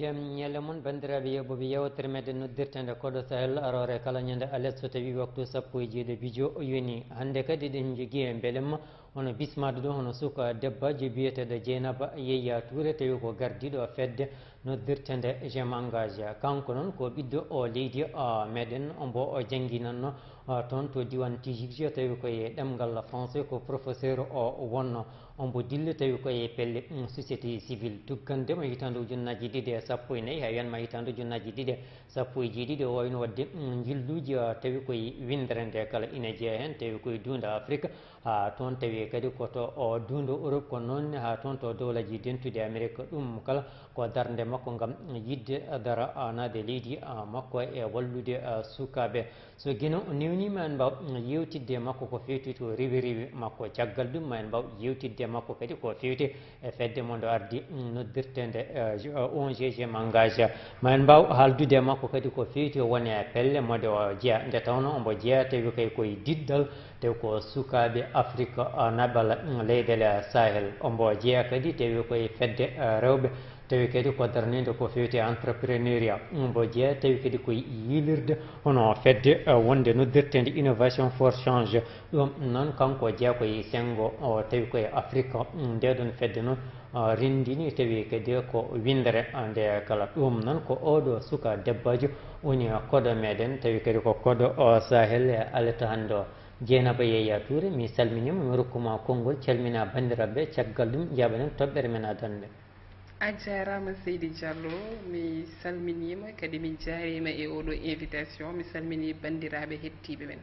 jam ñelle mon bandiraɓe yewɓoɓe yewtere meɗen noddirtende koɗo sahel arore kala ñande alet so tawi waktu sappo e jeeɗi bijo yoni hande kadi ɗen jogui e beelem hono bismade ɗo hono suka debbaji biyeteɗo Dieynaba Yaya Touré tawi ko gardiɗo fedde noddirtende gem engage kanko noon ko ɓiɗɗo o leydi meɗen mbo o jangguinanno toon to diwan tijigio tawi koye ɗemgal français ko professeur o wonno ombo dille tawi koye pelle société civile tuggandema hitande ujunnaji ɗiɗi e sappo e nayyi hay wiyatma hitande ujunnaji ɗiɗi e sappo e jeeɗiɗi o wayno wadde jilluji tawi koye windere nde kala ina jeeya hen tawi koye dunda Afrique ha toon tawi kadi koto o dunda Europe ko noon ha toon to dowlaji dentude Amérique ɗum kala ko darde makko gam yidde dara naade leydi makko e wallude sukaɓe so guino newnima en mbaw yewtidde makko ko fewti to rewi rewi makko caggal ɗum ma en mbaw yewtidde makko kadi ko fewti e fedde mo ndo ardi noddirtende ONG gem engage ma en mbaw haaldude makko kadi ko fewti woni e pelle mode o jeeya nde tawno ombo jeeya tawi kay koye diddal tawi ko sukaɓe Afrique naɓal leyɗele Sahel ombo jeeya kadi tawi koye fedde rewɓe tawi kadi ko darnide ko fewti entrepreneuriat mbo jeeya tawi kadi koye yilirde hono fedde wonde noddirtende innovation for change ɗum noon kanko jeeya koye sengo o tawi koye Afrique ndeɗon fedde noon rendini tawi kadi ko windere nde kala ɗum noon ko oɗo suka debbajo woni koɗo meɗen tawi kadi ko koɗo Sahel e alata hande o Dieynaba Yaya Touré mi salminima mi rokkuma konngol calmina bandiraɓe caggal ɗum jaɓanen toɓɓere men adande a jarama Seydi Diallo mi salminima kadi mi jarima e oɗo invitation mi salmini bandiraɓe hettiɓe men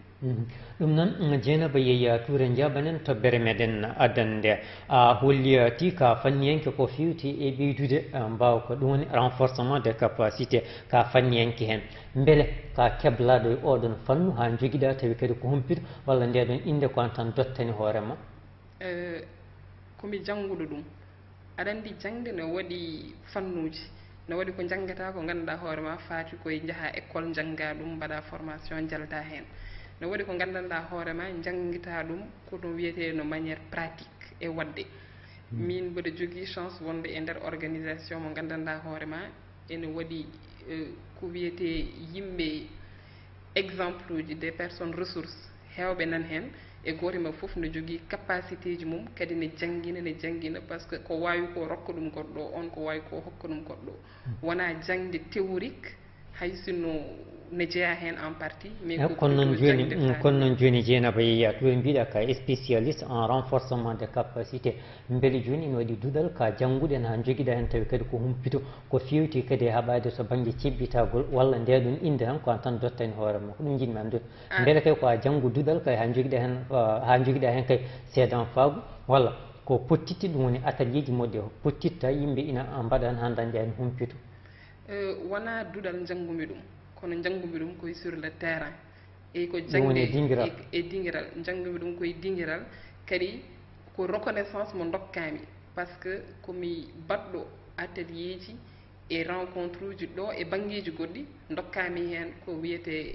ɗum noon Dieynaba Yaya Touré jaɓanen toɓɓere meɗen addande a holliti ka fanniyanke ko fewti e ɓeydude mbaw ko ɗum woni renforcement des capacités ka fanniyanke hen beele ka keblaɗo e oɗon fannu ha joguiɗa tawi kadi ko humpito walla ndeɗon inde ko an tan dottani hoorema komi jangguɗo ɗum aɗa andi jangde ne waɗi fannuji ne waɗi ko janggata ko ganduɗa hoorema faati koye jaaha école jangga ɗum mbaɗa formation jalta hen ne waɗi ko gandanɗa hoorema janggita ɗum kono wiyete no maniére pratique e wadde min mbiɗa jogui chance wonde e nder organisation mo gandanɗa hoorema ene waɗi ko wiyete yimɓe exemple uji des personnes ressources hewɓe nan hen e goto ma foof ne jogui capacité ji mum kadi ne janguina par ce que ko wawi ko rokka ɗum goɗɗo on ko wawi ko hokka ɗum goɗɗo wona jangde théorique hay sinno ne jeeya hen en partie mais kono noon joni Dieynaba Yaya Touré mbiɗa ka spécialiste en renforcement des capacités beele joni ene waɗi duɗal ka janggude ha joguiɗa hen tawi kadi ko humpito ko fewti kadi e haɓade to banggue cebbitagol walla ndeɗon inde tan ko an tan dottani hoorema ko ɗum jinmi andude beele kay ko a janggu duɗal kay ha joguiɗa hen kay seedan faagu walla ko pottitti ɗum woni atelier ji moƴƴi o pottitta yimɓe ina mbaɗa ha dañƴa hen humpito wona duɗal janggumi ɗum kono janggumi ɗum koye sur le terrain e ko jangde e dinguiral janggumi ɗum koye dinguiral kadi ko reconnaissance mo dokkami par ce que komi baɗɗo atelier ji e rencontre uji ɗo e banggueji goɗɗi dokkami hen ko wiyete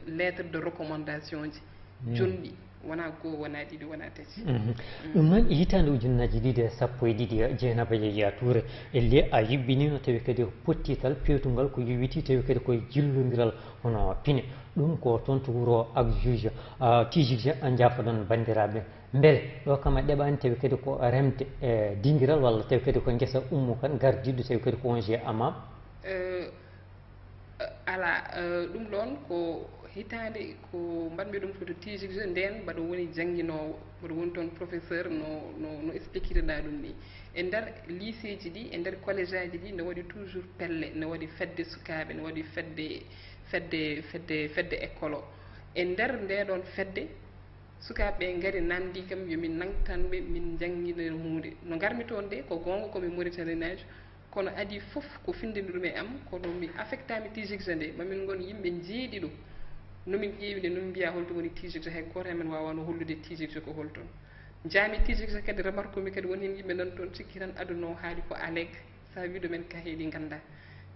lettre de recommandation ji jonɗi wona goho wona ɗiɗi wona tati ɗum noon hitande ujunnaji ɗiɗi e sappo e ɗiɗi Dieynaba Yaya Touré elle a yuɓɓinino tawi kadi pottital pewtugal ko yowiti tawi kadi koye jillodiral hono piine ɗum ko toon to wuuro ak juge tijige jafoɗon bandiraɓe beele ɗo kam a ɗeɓani tawi kadi ko remde e dinguiral walla tawi kadi ko guesa ummu kan gardiɗo tawi kadi ko ONG AMAM ala ɗum ɗon ko hitande ko mbaɗmi ɗum koto tijige nden mbaɗa woni jangguinowo mbaɗa woni toon professeur no expliquirɗa ɗum ni e nder lycée ji ɗi e nder collége aji ɗi ne waɗi toujours pelle ne waɗi fedde sukaɓe ne waɗi fedde école o e nder ndeɗon fedde sukaɓeɓe gaari namdi kam yomin nangtanɓe min jangguina hunde no garmi toon de ko gonga komi Mauritanie najo kono adi foof ko findini ɗum e am kono mi affectami tijigde nde mamin gon yimɓe jeeɗiɗo nomin ƴeewi nde nomin mbiya holto woni tijigde hay goto hen men wawano hollude tijigde ko holton jaami tijigde kadi remarque umi kadi woni hen yimɓe nan toon cikki tan aduna o haali ko allègre sa wi ɗumen kaheɗi ganda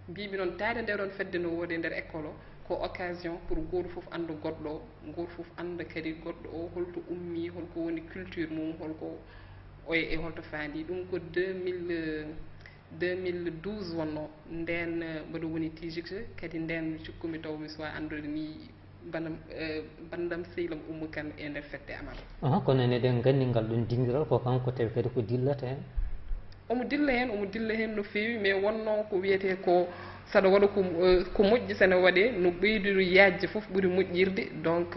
mbimi noon taade nde ɗon fedde no wodi e nder école o ko occasion pour goto foof anda goɗɗo o goto foof anda kadi goɗɗo o holto ummi holko woni culture mum holko e holto faandi ɗum ko 2012 wonno nden mbaɗo woni TGX kadi nden cikkumi taw mi suwa andude ni bandam sehlam Oumou Kane e nder fedde amam kono ene eɗen gandi ngal ɗum dingiral ko kanko tawi kadi ko dillata hen omo dilla hen no feewi mais wonno ko wiyete ko saɗa waɗa ko moƴƴi sene waɗe no ɓeydiru yajde foof ɓuuri moƴƴirde donc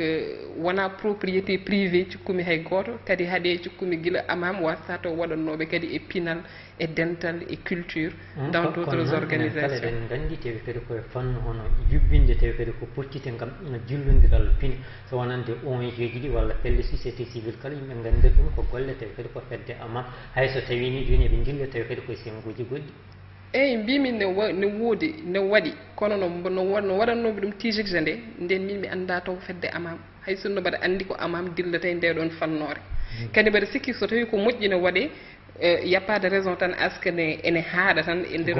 wona propriété privé cikkumi hay goto kadi haade cikkumi guila amam wasa taw waɗannoɓe kadi e pinal e dental e culture dans d' autres organisations eɗen gandi tawi kadi koye fannu hono yubbinde tawi kadi ko pottite gam jillodiral pine so wonande ONG ji ɗi walla pelle société civile kala yimɓe gandir ɗum ko golle tawi kadi ko fedde amam hayso tawi ni joni eɓe dilla tawi kadi koye senguji goɗɗi eyyi mbimi ne woodi ne waɗi kono no waɗannoɓe ɗum TGX nde nden min mi anda taw fedde amam hay sinno mbaɗa andi ko amam dillata e nde ɗon fannore kadi mbaɗa sikki so tawi ko moƴƴi ne waɗe y a pas de raison tan aske ene haaɗa tan e nder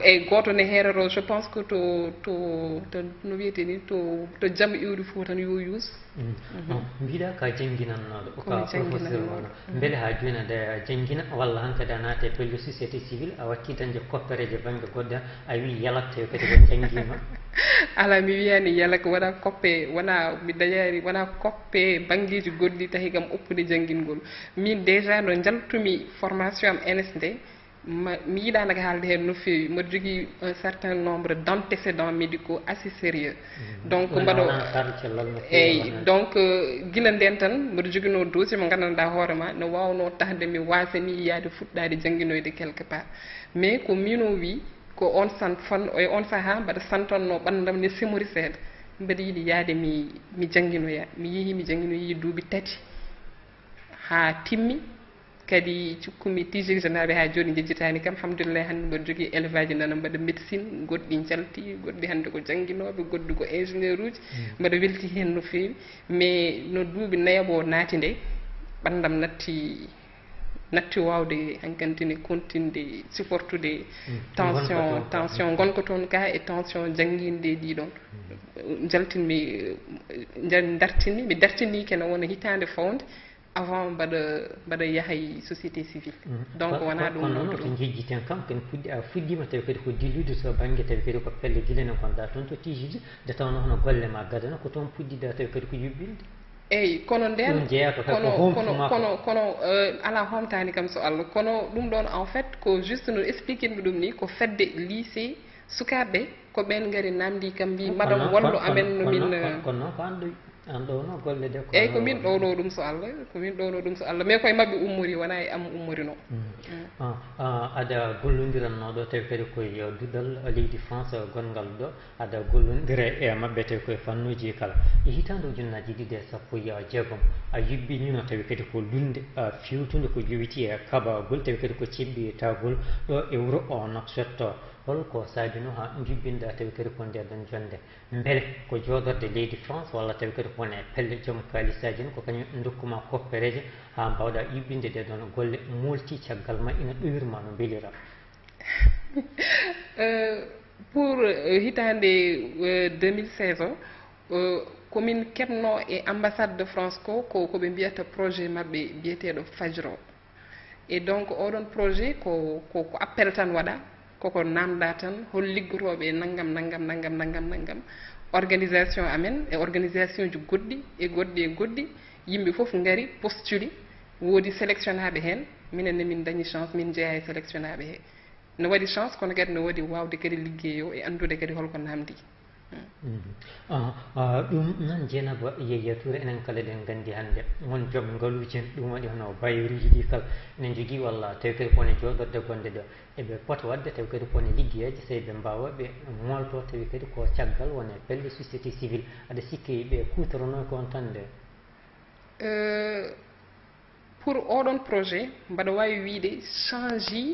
eyyi goto ne heeroro je pense que to no wiyete ni to jamma iwri fof tan yo yuus mbiɗa ka jangguinannoɗo ka professeur wona beele ha joni aɗa janguina walla hankkadi a naate pelle société civile a watti dañde koppereje banggue goɗɗe a wi yalatte kadi ko janguima ala mi wiyani yalak wona koppe wona mi dañani wona koppe banggueji goɗɗi tahi kam oppude janguingol min déjà no jaltumi formation am ENS nde mi yiɗanaka haalde hen no fewi mbiɗa jogui un certain nombre d' antécédents médicaux assez sérieux donc mbaɗo eyyi donc guila nden tan mbiɗa joguino dossier mo gandanɗa hoorema ne wawno tahde mi wasani yaade fuɗɗade jangguinoyde quelque part mais ko mino wi ko on on saaha mbaɗa santanno ɓandam ne simori seeɗa mbeɗa yiiɗi yaade mi janguinoya mi yeehi mi janguinoyi duuɓi 3 ha timmi kadi cikkumi TGX naɓe ha joni jejjitani kam alhamdulillah hande mbaɗa jogui élevage nana mbaɗa médecine goɗɗi jalti goɗɗi hande ko jangguinoɓe goɗɗi ko ingénieur uji mbaɗa welti hen no fewi mais no duuɓi nayabo naati nde ɓandam natti wawde hankkantine continde supportude tension gonka toon ka e tension jangguinde ɗiɗon jaltinmi dartinni mi dartinni kene wona hitande fawde avant mbaɗa yahay société civile donc wona ɗum noon to jejjiten kam ken fuɗɗima tawi kadi ko dillude so banggue tawi kadi ko pelle guilene gonɗa toon to TGX nde tawno hono golle ma gadana ko toon puɗɗida tawi kadi ko yuɓɓinde eyyi kono nden kono ala homtani kam so Allah kono ɗum ɗon en fait ko juste no expliquinmi ɗum ni ko fedde lycée sukaɓeɓe ko ɓen gaari namdi kam mbi madame wallu amen no min kono noon ko an ɗowno golle ɗe eyyi ko min ɗowno ɗum so Allah mais koye mabɓe ummori wona e am ummorino aɗa gollodirannoɗo tawi kadi koye duɗal leydi France gongal ɗo aɗa gollodira e mabɓe tawi koye fannuji kala e hitande ujunnaji 2016 a yubbinino tawi kadi ko lunde fewtude ko jowiti e kaɓagol tawi kadi ko ceɓɓitagol ɗo e wuuro o Nouakchott holko sadino ha jubbinɗa tawi kadi ko nder ɗon jonde beele ko jodorde leydi France walla tawi kadi kone pelle joom kalisaji ni ko kañum dokkuma koppereje ha mbawɗa yubbinde ɗe ɗon golle molti caggal ma ina ɗoyirma no beelira pour hitande 2016 o komin keɓno e ambassade de France koɓe mbiyata projet mabɓe biyeteɗo Fajro et donc oɗon projet ko appel tan waɗa koko namda tan hol liggotoɓe naggam organisation amen e organisation ji goɗɗi yimɓe foof gaari postuli woodi sélectionnaɓe hen minenne min dañi chance min jeeya e sélectionnaɓe he no waɗi chance kono kadi no waɗi wawde kadi liggueyo e andude kadi holko namdi ɗum noon Dieynaba Yaya Touré enen kala eɗen gandi hannde won joom ngaluji en ɗum waɗi hono bayoruji ɗi kala enen jogui walla tawi kadi kone joɗorde gonɗe ɗo eɓe pota wadde tawi kadi kone liggueyeje so ɓe mbawa ɓe molto tawi kadi ko caggal wone pelle société civile aɗa sikki ɓe kutorano ko on tan nde pour oɗon projet mbaɗa wawi wiide change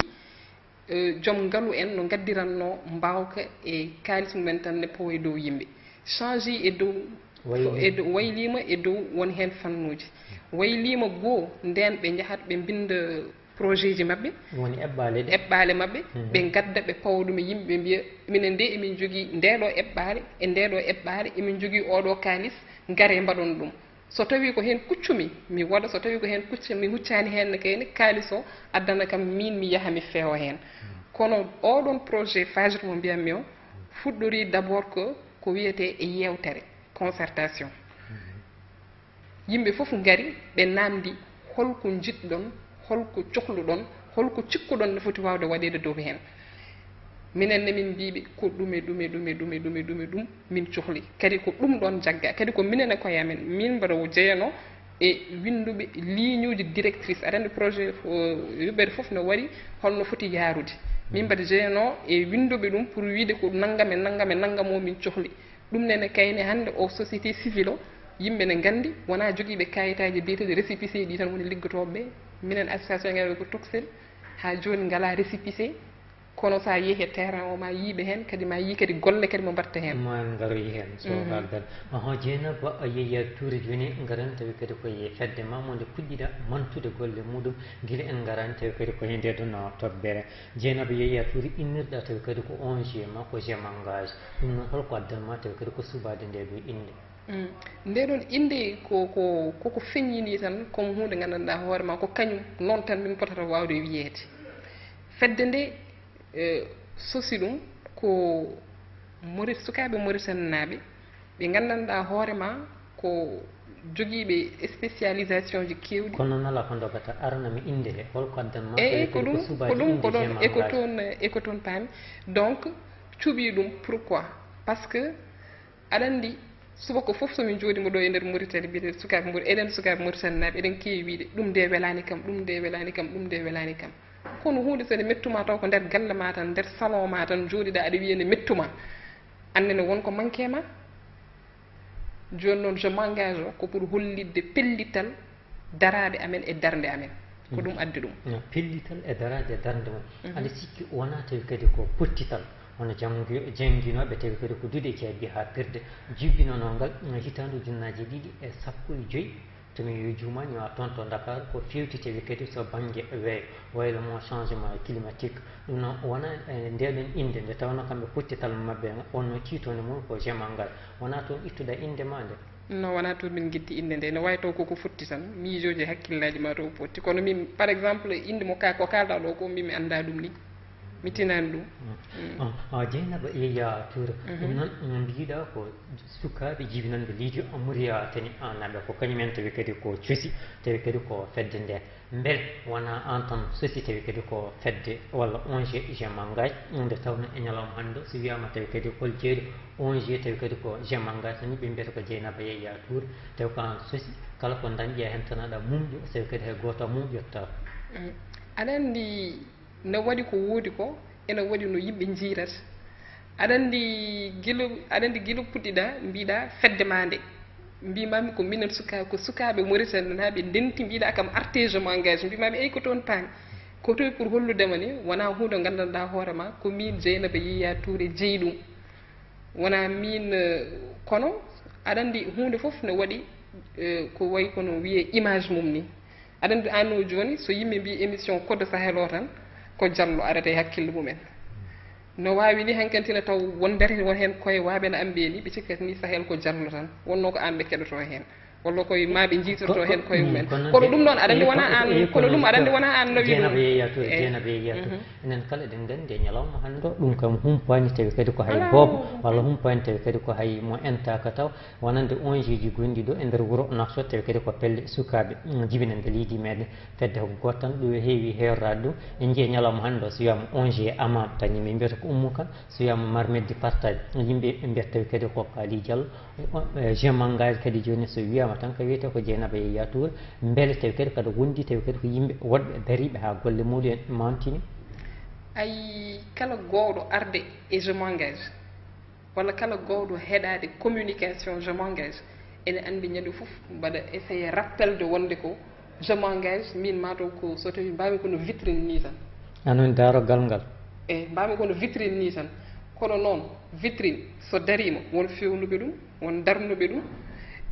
joom ngaalu en no gaddiranno mbawka e kalis mumen tan ne powo e dow yimɓe change e dow waylima e dow woni hen fannuji waylima goho nden ɓe jahat ɓe binda projet ji mabɓe woni eɓɓale mabɓe ɓe gadda ɓe pawa ɗum e yimɓe ɓe mbiya minen nde emin jogui ndeɗo eɓɓare e ndeɗo eɓɓare emin jogui oɗo kalis gaare mbaɗon ɗum so tawi ko hen kuccumi mi waɗa so tawi ko hen kuccumi mi huccani hen kayne kalis o addana kam min mi yaaha mi feewa hen kono oɗon projet fajre mo mbiyammi o fuɗɗori d'abord ko wiyete e yewtere concertation yimɓe fof ngari ɓe namdi holko jiɗɗon holko cohluɗon holko cikkuɗon no foti wawde waɗede dow hen minenne min mbiɓe ko ɗum min cohli kadi ko ɗum ɗon jagga kadi ko minen e koye amen min mbaɗa jeyano e winduɓe ligne uji directrice aɗa andi projet yuɓɓede foof no waɗi holno foti yaarude min mbaɗa jeyano e winduɓe ɗum pour wiide ko naggam e naggam e naggam o min cohli ɗum nene kayne hannde o société civile o yimɓe ne nganndi wona jogiiɓe kayitaji biyeteɗe récipicé ɗi tan woni liggotoɓe ɓe minen association ngaɗe ko toxel ha joni ngala récipicé kono sa yeehi e terrain o ma yiiɓe heen kadi ma yii kadi golle kadi mo mbatta heen ma ngaroyi heen so kalgal Dieynaba a yeeya tuuri joni ngaran tawi kadi koye fedde ma mo nde puɗɗiɗa mantude golle muɗum guila en ngarani tawi kadi koye nde ɗon tobbere Dieynaba yeeya tuuri innirɗa tawi kadi ko ONG ma ko GEMANGAGE ɗum noon holko addanma tawi kadi ko subade nde ɗo inde nde ɗon inde koko feññini tan comme hunde gandanɗa hoore ma ko kañum noon tan min potata wawde wiyeede fedde nde sosi ɗum ko sukaɓe mauritannaɓe ɓe gandanɗa hoore ma ko joguiɓe spécialisation ji kewɗi kono nala ko dogata arnami inde he holko addanma eyyi ko ɗum ko ɗon eko toon paami donc cuuɓi ɗum pourquoi par ce que aɗa andi subaka fof somin jooɗima ɗo e nder Mauritanie mbiyete sukaɓe eɗen sukaɓe mauritannaɓe eɗen keewi wiide ɗum de welani kam ɗum de welani kam ɗum de welani kam kono hunde so nde mettuma taw ko nder galle ma tan nder salon ma tan jooɗiɗa aɗa wiya nde mettuma annene wonko manque ma joni noon je m'engage o ko pour hollidde pellital daraɗe amen e darde amen ko ɗum addi ɗum pellital e daraɗe e darde mum aɗa sikki wona tawi kadi ko pottital hono jangguinoɓe tawi kadi ko duuɗe jeebi ha pirde jibbinono ngal hitandu ujunnaje 215 tomi yo jumani wa toon to Dakar ko fewti tawi kadi so banggue weeyo waylo mo changement climatique ɗum noon wona ndeɗon inde nde tawno kamɓe pottital mabɓe onno tiitone mum ko GEMANGAGE wona toon ittuɗa inde ma nde non wona toon min guitti inde nde ne wawi taw koko fotti tan miijoji hakkillaji ma taw fotti kono min par exemple inde mo ko kalɗa ɗo ko min mi anda ɗum ni mi tinani ɗum Dieynaba yeeya tour ɗum noon mbiɗa ko sukaɓe jibinanɓe liijo Mouria tani naɓe ko kañumen tawi kadi ko coosi tawi kadi ko fedde nde beel wona an tan sosi tawi kadi ko fedde walla ONG GEMANGAGE nde tawno e ñalawma hannde so wiyama tawi kadi hol jeeɗi ONG tawi kadi ko GEMANGAGE tan ɓe mbiyata ko Dieynaba yeeya tour tawi ko an sosi kala ko dañƴe hen tan aɗa mumƴo tawi kadi hay goto mum ƴetta aɗa andi no waɗi ko woodi ko ene waɗi no yimɓe jiirata aɗa andi guila puɗɗiɗa mbiɗa fedde ma nde mbimami ko minen ko sukaɓe Mauritanie naɓe ndenti mbiɗa kam arte GEMANGAGE mbimami eyyi ko toon paami ko toy pour holludema ni wona hunde gandanɗa hoorema ko min Dieynaba yeeya touré jeeyi ɗum wona min kono aɗa andi hunde foof ne waɗi ko wayi kono wiye image mum ni aɗa andi anno joni so yimɓe mbi émission Code Sahel o tan ko Diallo arata e hakkille mumen no wawi ni hankantina taw won dare won hen koye waɓe no ambiye ni ɓe cikkata ni Sahel ko Diallo tan wonno ko an ɓe keɗoto hen walla koye maɓe jiitorto hen koye mumen kono ɗum noon aɗa andi wona an kono ɗum aɗa andi wona an no wi Dieynaba yeeya tour Dieynaba yeeya tour enen kala eɗen gandi e ñalawma hannde o ɗum kam humpani tawi kadi ko hay boobo walla humpani tawi kadi ko hay mo entaka taw wonande ONG ji gonɗi ɗo e nder wuuro Nouakchott tawi kadi ko pelle sukaɓe jibinande leydi meɗen fedde ko goto tan ɗum heewi heerade ɗum en jii ñalawma hannde o so wiyama ONG AMAM tan yimɓe mbiyata ko Oumou Kane so wiyama Marmede partage yimɓe mbiyata tawi kadi ko Kaali Diallo GEMANGAGE kadi joni so wiyama tan ko wiyete ko Dieynaba yeeya tour beele tawi kadi kada wondi tawi kadi ko yimɓe woɗɓe dariɓe ha golle muɗum mantini ay kala gowɗo arde e GEMANGAGE walla kala gowɗo heɗade communication GEMANGAGE ene andi ñande foof mbaɗa essayé rappelde wonde ko GEMANGAGE min mataw ko so tawi mbami kono vitrine ni tan anon darogal ngal eyyi mbami kono vitrine ni tan kono noon vitrine so darima won fewnuɓe ɗum won darnuɓe ɗum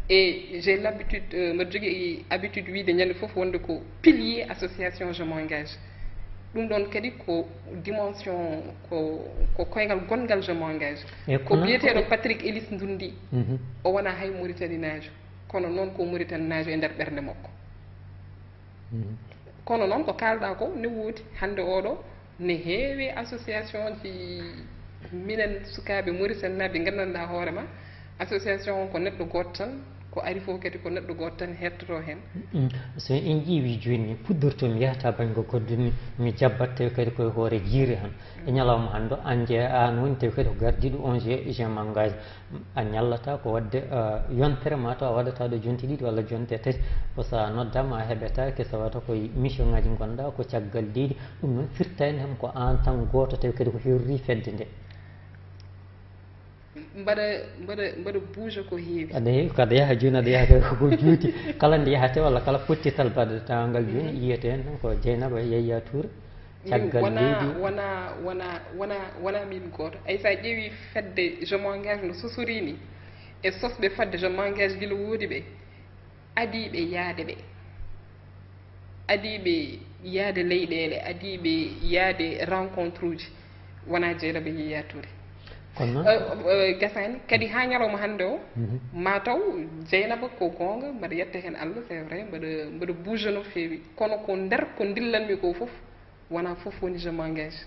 et j'ai l'habitude mbeɗa jogui habitude wiide ñande foof wonde ko pilier association GEMANGAGE ɗum ɗon kadi ko dimension ko koyngal gongal GEMANGAGE ko biyeteɗo Patrick Ellis Ndundi o wona hay Mauritanie najo kono noon ko Mauritanie najo e nder ɓerde makko kono noon ko kalɗa ko ne woodi hande oɗo ne heewi association ji minen sukaaɓe Mauritanie naɓe nganndanɗaa hoore ma association ko neɗɗo gooto tan ko ari fof kadi ko neɗɗo gooto tan hettoto heen so en ƴeewi jooni puɗɗorto mi yahata baŋnge goɗɗo mi jabbat tawi kadi koye hoore jiiri han e ñalawma hannde an je an woni tawi kadi ko gardiiɗo on GM engage a ñallata ko wadde yontere ma taw a waɗata ɗo jonti ɗiɗi walla jonte tati ko so a noddama a heɓetake so wata koye mission ŋaji gonɗa ko caggal leydi ɗum noon firtani hem ko an tan gooto tawi kadi ko herori fedde nde mbaɗa bouge ko heewi aɗa heewi kada yaha jooni aɗa yaha ko juuti kala nde yahate walla kala pottital baɗata ngal jooni yiyete hen tan ko Dieynaba Yaya Touré caggal leydi wona min gooto ay sa ƴeewi fedde je m'engage no sosorini e sosɓe fadde je m'engage gila woodi ɓe adiɓe yaade leyɗele adiɓe yaade rencontre uji wona Dieynaba Yaya Touré kono gasani kadi ha ñalawma hannde o mataw Dieynaba ko gonga mbaɗa yetta hen Allah c'est vrai mbaɗa bouge no feewi kono ko nder ko dillanmi ko fof wona fof woni je m'engage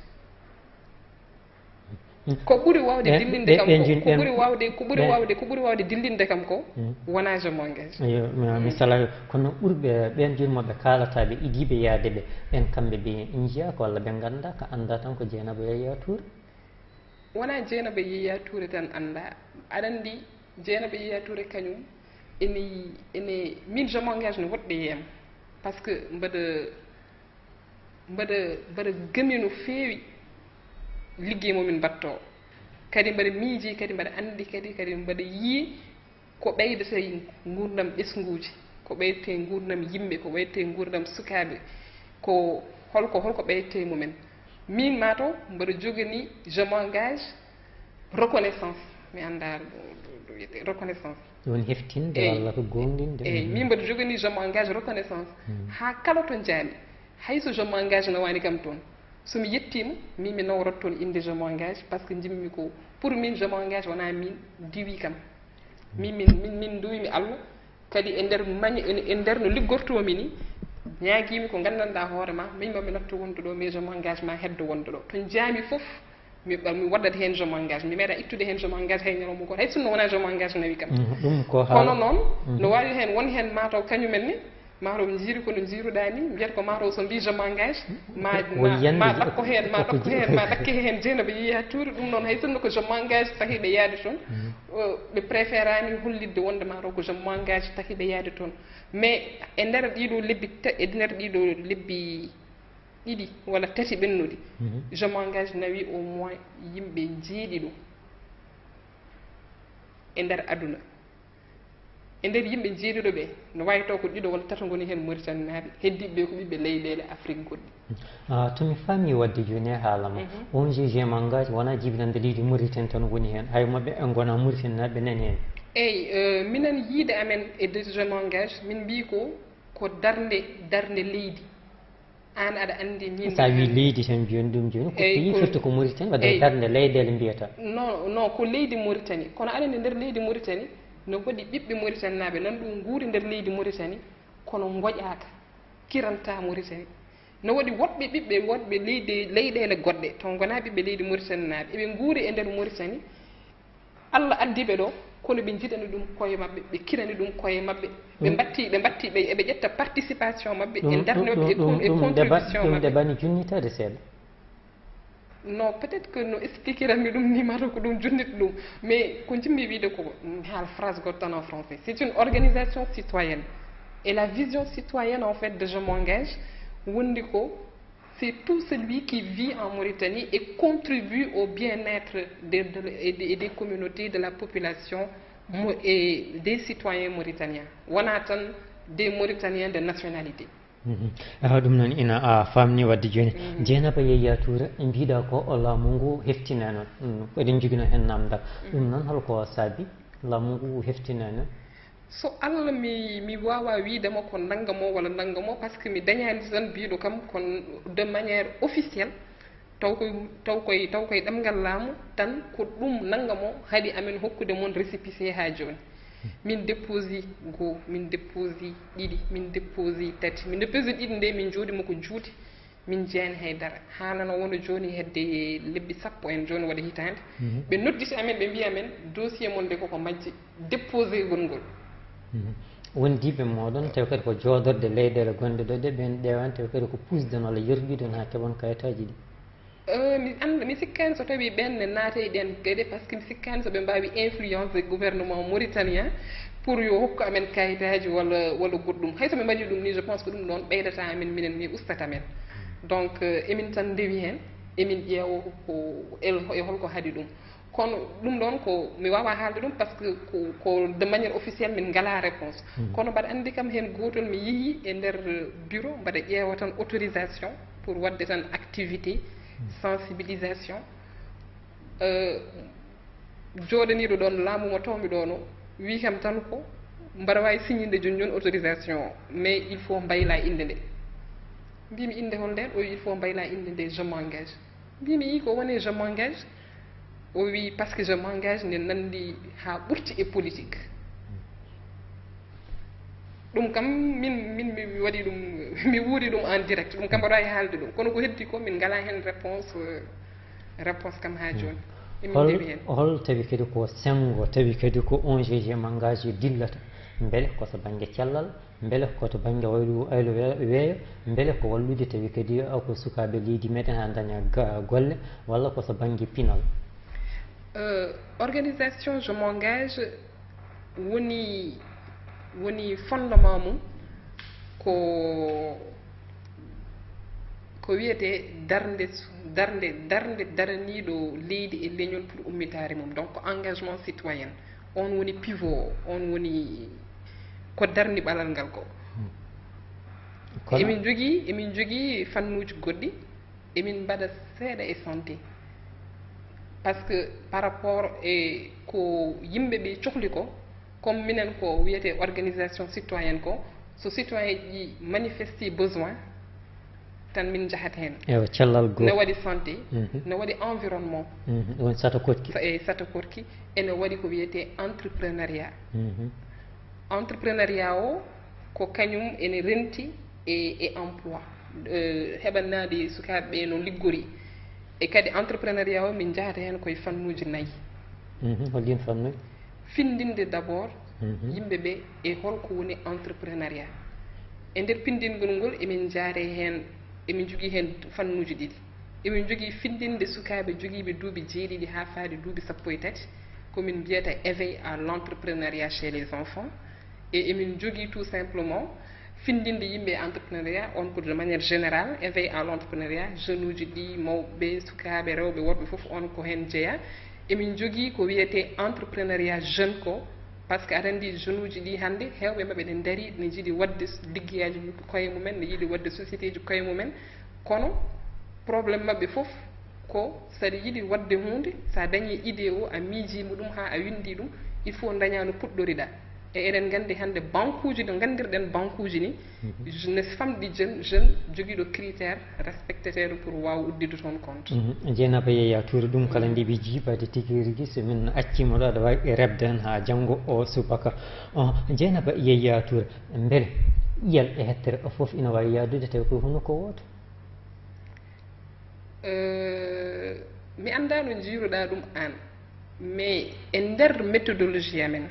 ko ɓuri wawde dillinde kam ko ɓuri wawde dillinde kam ko wona je m'engage mi sala kono ɓurɓe ɓen joni moɓe kalataɓe idiɓe yaade ɓe ɓen kamɓe ɓe jiya ko walla ɓe ganda ko anda tan ko Dieynaba Yaya Touré wona Dieynaba Yaya Touré tan anda aɗa andi Dieynaba Yaya Touré kañum ene min je m'engage no woɗɗe yiyam par ce que mbaɗa gëmi no feewi liggey momin mbatto kadi mbaɗa miiji kadi mbaɗa andi kadi mbaɗa yii ko ɓeydete gurdam ɓesguji ko ɓeydete gurdam yimɓe ko ɓeydete gurdam sukaaɓe ko holko ɓeydete mumen min mataw mbaɗa jogani je m'engage reconnaissance mi anda ɗo wiyete reconnaissance woni heftinde walla ko gongdinde eyyi min mbaɗa jogani je m'engage reconnaissance ha kala to jaami hayso je m'engage nawani kam toon somi yettima min mi nawrot toon inde je m'engage par ce que jimmi ko pour min je m'engage wona min diwi kam min duwimi Allah kadi e nder no liggortomi ni ñaaguimi ko gandanɗa hoore ma min mami natto wonde ɗo mais je m'engage ma heddo wonde ɗo to jaami fof mi waɗat hen je m'engage mi meeɗa ittude hen je m'engage hay ñalawma goto hay sinno wona je m'engage nawi kam kono noon no wawi hen won hen mataw kañumen ne mataw jiiri kono jiiruɗa ni mbiyata ko mataw so mbi je m'engage ma ɗakko ɗakke hen Dieynaba Yaya Touré ɗum noon hay sinno ko je m'engage tahiɓe yaade toon ɓe préférani hollidde wonde mataw ko je m'engage tahiɓe yaade toon mais e nder ɗiɗo lebbi ɗiɗi walla tati ɓennuɗi je m'engage nawi au moins yimɓe jeeɗi ɗum e nder aduna e nder yimɓe jeeɗiɗo ɓe no wawi taw ko ɗiɗo walla tata goni hen Mauritanie naaɓe heddiɓe ko ɓiɓɓe leyɗele Afrique goɗɗi tomi faami wadde joni e haalama on GM engage wona jibinande leydi Mauritanie tan woni hen hay moɓe gona Mauritanie naaɓe nani hen eyyi minen yiide amen e je m'engage min mbi ko darde leydi an aɗa andi min sa wi leydi tan joni ɗum joni ko pays firti ko Mauritanie wadde darde leyɗele mbiyata non ko leydi Mauritanie kono aɗa andi nder leydi Mauritanie no waɗi ɓiɓɓe Mauritanie naaɓe nan ɗum guuri nder leydi Mauritanie kono goƴaka kiranta Mauritanie no waɗi woɗɓe leyɗele goɗɗe taw gona ɓiɓɓe leydi Mauritanie naaɓe eɓe guuri e nder Mauritanie Allah addiɓe ɗo kono ɓe jiɗani ɗum koye mabɓe ɓe kirani ɗum koye mabɓe ɓe batti eɓe ƴetta participation mabɓe e darneɓe e contribution ɗum ɗeɓani junnitade seeɗa non peut être que no expliqueranmi ɗum ni mata ko ɗum junnita ɗum mais ko jimmi wiide ko mi haala phrase goɗɗo tan en français c'est une organisation citoyenne et la vision citoyenne en fait de je m'engage wondi ko c'est tout celui qui vit en Mauritanie et contribue au bien-être des communautés, de la population et des citoyens mauritaniens. Wona tan des Mauritaniens de nationalité. ɗum noon ina famni wadde joni Dieynaba Yaya Touré mbiɗa ko laamu ngu heftinano eɗen jogino hen namdal ɗum noon holko saabi laamu ngu heftinano so Allah mi wawa wiidema ko nanngamo walla nanngamo par ce que mi dañani tan mbiɗo kam kon de manière officielle taw koye ɗemgal laamu tan ko ɗum nanngamo haɗi amen hokkude moon récépissé ha joni min déposi goo min déposi ɗiɗi min déposi tati min déposi ɗiɗi nde min jooɗima ko juuti min jeeyani haydara haanano wona joni hedde lebbi sappo en joni waɗa hitande ɓe nodditi amen ɓe mbiya amen dossier mon de koko majji déposé gol ngol wondiɓe moɗon tawi kadi ko joodorde leyɗele gonɗe ɗo ɗe ɓen ƴeewani tawi kadi ko pusden walla yerguiden ha keɓon kayitaji ɗi mi anda mi sikkani so tawi ɓenne naate e ɗen gueɗe par ce que mi sikkani soɓe mbawi influencé gouvernement mauritanien pour yo hokku amen kayitaji walla goɗɗum hay soɓe mbaɗi ɗum ni je pense que ɗum ɗon ɓeydata amen minen ni ustata men donc emin tan ndewi hen emin ƴeewo e holko haadi ɗum kono ɗum ɗon ko mi wawa haalde ɗum par ce que ko de maniére officielle min ngala réponse kono mbaɗa andi kam hen gotol mi yeehi e nder bureau mbaɗa ƴeewa tan autorisation pour wadde tan activité sensibilisation joɗaniɗo ɗon laamu mo tawmi ɗon o wi kam tan ko mbaɗa wawi signinde joni joni autorisation o mais il faut mbayla inde nde mbimi inde hol nden o wi il faut mbayla inde nde je m'engage mbimi yi ko woni je m'engage o wi par ce que je m'engage nde nandi ha ɓurti e politique ɗum kam min mi waɗi ɗum mi wuuri ɗum en direct ɗum kam mbaɗa wawi haalde ɗum kono ko heddi ko min ngala hen réponse kam ha joni emin dewi hen hol tawi kadi ko sengo tawi kadi ko on je m'engage dillata beele koto banggue cellal beele koto banggue waylu aylo weeyo beele ko wallude tawi kadi ko sukaɓe leydi meɗen ha daña golle walla koto banggue pinal organisation je m'engage woni fondement mum ko wiyete darde daraniɗo leydi e leñol pour ummitare mum donc engagement citoyen on woni pivot on woni ko darni ɓalal ngal ko emin jogui fannuji goɗɗi emin mbaɗa seeɗa e santé par ce que par rapport e ko yimɓeɓe cohli ko comme minen ko wiyete organisation citoyenne ko so citoyen ji manifesti besoin tan min jahat hen ewa cellal goo ne waɗi santé ne waɗi environnement woni sata korki e sata korki ene waɗi ko wiyete entrepreneuriat entrepreneuriat o ko kañum ene renti e emploi heɓannade sukaɓeɓe no liggori e kadi entrepreneuriat o min jahata hen koye fannuji nayyi hollin fannuji findinde d' abord yimɓeɓe e holko woni entrepreneuriat e nder pindingol ngol emin jaare hen emin jogui hen fannuji ɗiɗi emin jogui findinde sukaɓe joguiɓe duuɓi jeeɗiɗi ha faade duuɓi sappo e tati komin mbiyata éveil à l' entrepreneuriat chez les enfants et emin jogui tout simplement findinde yimɓe e entrepreneuriat on ko de manière générale éveil à l' entrepreneuriat jeune uji ɗi mawɓe sukaɓe rewɓe worɓe foof on ko hen jeeya emin jogui ko wiyete entrepreneuriat jeune ko par ce que aɗa andi jeune uji ɗi hannde hewɓe mabɓe ɗe daari ne jiiɗi wadde liggeyaji koye mumen ne yiiɗi wadde société ji koye mumen kono probléme mabɓe foof ko saɗa yiiɗi wadde hunde sa dañi idée o a miijima ɗum ha a windi ɗum il faut daña no puɗɗoriɗa e eɗen gandi hannde banque uji no gandirɗen banque uji ni ne famɗi jeune joguiɗo critére respecteteɗo pour wawa uddide toon compte jeynaba Yaya Touré ɗum kala ndi ɓe jiibade tigui rigui somin accima ɗo aɗa wawi rebde hen ha janggo o subaka jeynaba Yaya Touré beele ƴiyal e hettere o foof ina wawi yadude tawi koye hunde ko woto mi anda no jiiruɗa ɗum an mais e nder méthodologie amen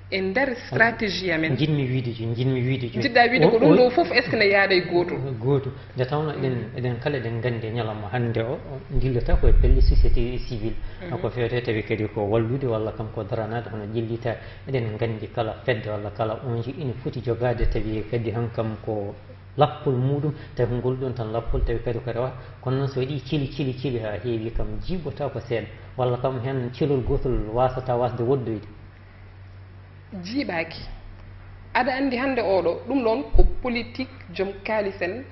e nder stratégie amen jinmi wiide joni jiɗɗa wiide ko ɗum ɗo foof est ce que ne yaada e goto nde tawno eɗen kala eɗen gandi ñalawma hannde o dillata koye pelle société civile ko fewte tawi kadi ko wallude walla kam ko daranade hono ƴellitade eɗen gandi kala fedde walla kala onji ina foti jogade tawi kadi hankam ko lappol muɗum tawi ko ngol ɗon tan lappol tawi kadi ko rewa kono noon so waɗi cili ha heewi kam jibbota ko seeɗa walla kam hen celol gotol wasata wasde woddoyde jiiɓaki aɗa andi hannde oɗo ɗum ɗon ko politique joom kalisen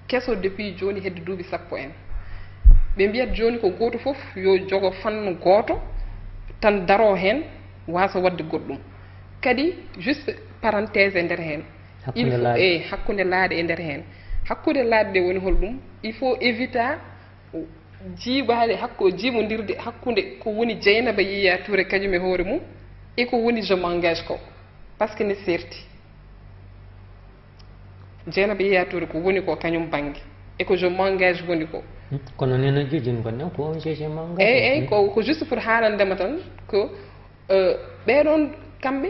keso depuis joni hedde duuɓi sappo en ɓe mbiyat joni ko goto foof yo jogo fannu goto tan daro hen wasa wadde goɗɗum kadi juste parenthèse e nder hen il faut hakkude laaɗe e nder hen hakkude laaɗe ɗe woni holɗum il faut évita jiiɓade jiiɓodirde hakkude ko woni Dieynaba Yaya Touré kañum e hoore mum e ko woni je m'engage ko par ce que ne serti Dieynaba Yaya Touré ko woni ko kañum banggue et que je m'engage woni ko kono nena jojin gonne ko ONG manga eyyi ko juste pour haalandema tan ko ɓeɗon kamɓe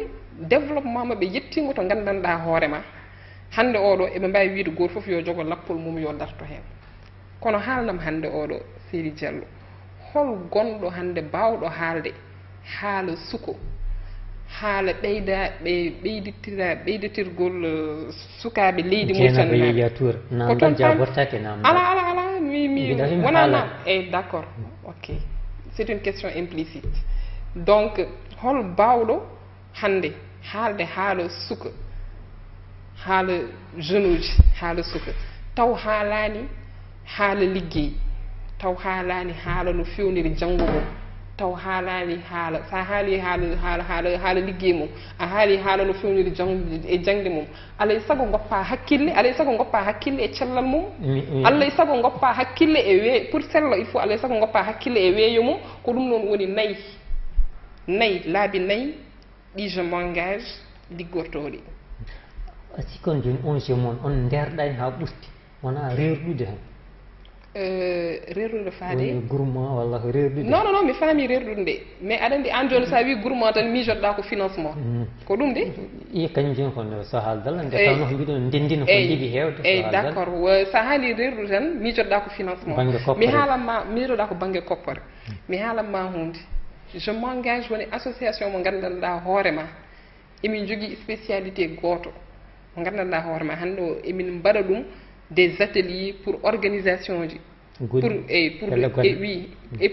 développement maɓe yettima to gandanɗa hoorema hande oɗo eɓe mbawi wiide goto foof yo jogo lappol mum yo darto hen kono haalnam hande oɗo Seydi Diallo hol gonɗo hande bawɗo haalde haala suko haala ɓeyditirgol sukaɓe leydi ala mi wonama eyyi d' accord ok c'est une question implicite donc hol bawɗo hande haalde haala suka haala jeune uji haala suka taw haalani haala liggey taw haalani haala no fewniri janggo mum taw haalani haala sa haali haala liggey mum a haali haala no fewniri jangde mum alay saago goppa hakkille e cellal mum alay saago goppa hakkille e pour sello il faut alay saago goppa hakkille e weeyo mum ko ɗum noon woni nayyi laabi nayyi ɗi je m'engage liggortoɗi sikon joni ONG moon on nderɗa hen ha ɓurti wona rerɗude hen rerdude faade groupement walla ko rerdude non mi faami rerdude nde mais aɗa andi an joni sa wi groupement tan mijotoɗa ko financement ko ɗum de i kañum joni ko so haaldal nde tawno ko mbiɗon ndendina ko jiiɗi hewde eyyi d' accord sa haali rerdude tan mijotoɗa ko financement mi haalanma mijotoɗa ko banggue koppare mi haalanma hunde je m'engage woni association mo gandanɗa hoorema emin jogui spécialité goto mo gandanɗa hoorema hande o emin mbaɗa ɗum des ateliers pour organisation ji